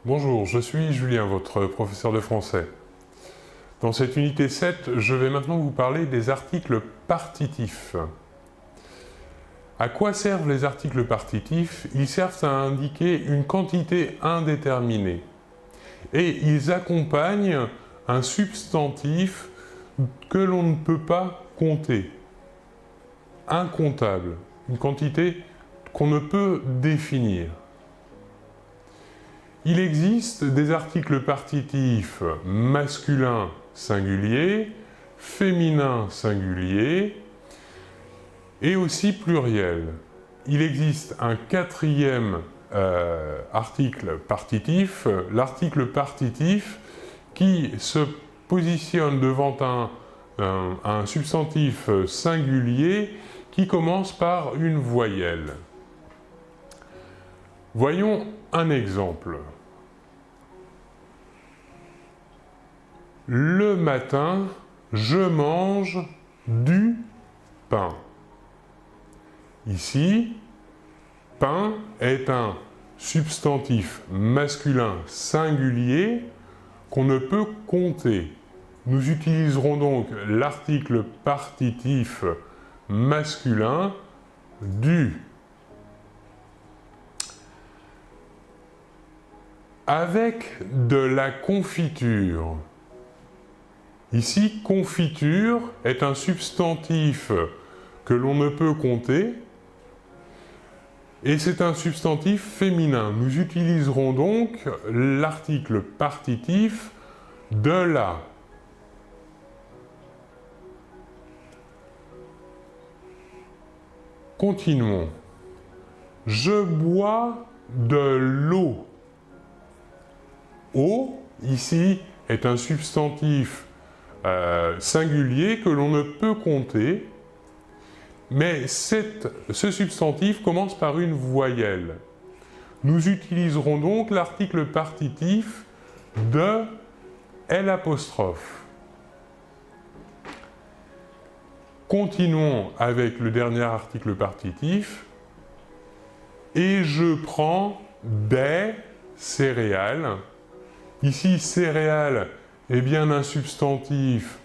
Bonjour, je suis Julien, votre professeur de français. Dans cette unité 7, je vais maintenant vous parler des articles partitifs. À quoi servent les articles partitifs? Ils servent à indiquer une quantité indéterminée. Et ils accompagnent un substantif que l'on ne peut pas compter. Incontable, une quantité qu'on ne peut définir. Il existe des articles partitifs masculins singuliers, féminins singuliers et aussi pluriels. Il existe un quatrième article partitif, l'article partitif qui se positionne devant un substantif singulier qui commence par une voyelle. Voyons un exemple. Le matin, je mange du pain. Ici, pain est un substantif masculin singulier qu'on ne peut compter. Nous utiliserons donc l'article partitif masculin du. Avec de la confiture. Ici, confiture est un substantif que l'on ne peut compter et c'est un substantif féminin. Nous utiliserons donc l'article partitif de la. Continuons. Je bois de l'eau. Eau, ici, est un substantif singulier que l'on ne peut compter, mais ce substantif commence par une voyelle. Nous utiliserons donc l'article partitif de L'. Continuons avec le dernier article partitif. Et je prends des céréales. Ici, céréales est bien un substantif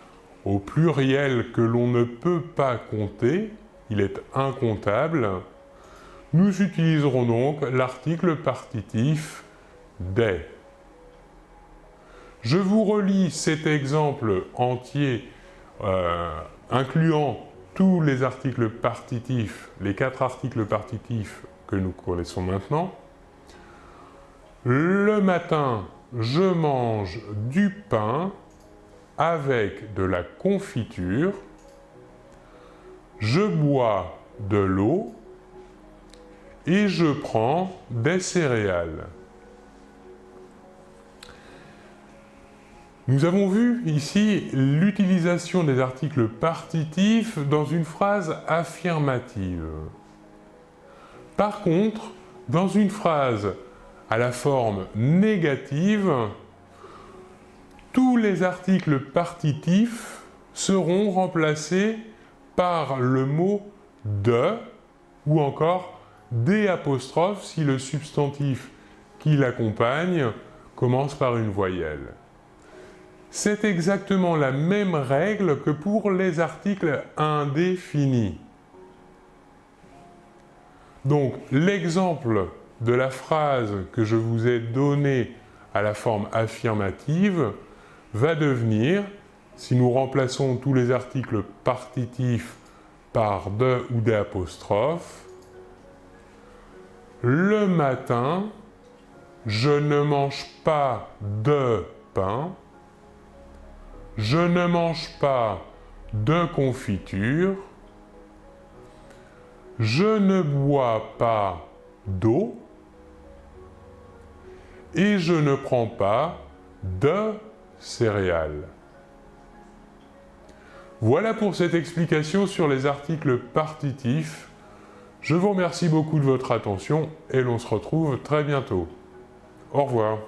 au pluriel que l'on ne peut pas compter, il est incontable. Nous utiliserons donc l'article partitif des. Je vous relis cet exemple entier incluant tous les articles partitifs, les 4 articles partitifs que nous connaissons maintenant. Le matin, je mange du pain avec de la confiture. Je bois de l'eau et je prends des céréales. Nous avons vu ici l'utilisation des articles partitifs dans une phrase affirmative. Par contre, dans une phrase à la forme négative, tous les articles partitifs seront remplacés par le mot de ou encore des apostrophes si le substantif qui l'accompagne commence par une voyelle. C'est exactement la même règle que pour les articles indéfinis. Donc l'exemple de la phrase que je vous ai donnée à la forme affirmative va devenir, si nous remplaçons tous les articles partitifs par de ou des apostrophes, le matin, je ne mange pas de pain, je ne mange pas de confiture, je ne bois pas d'eau, et je ne prends pas de céréales. Voilà pour cette explication sur les articles partitifs. Je vous remercie beaucoup de votre attention et l'on se retrouve très bientôt. Au revoir.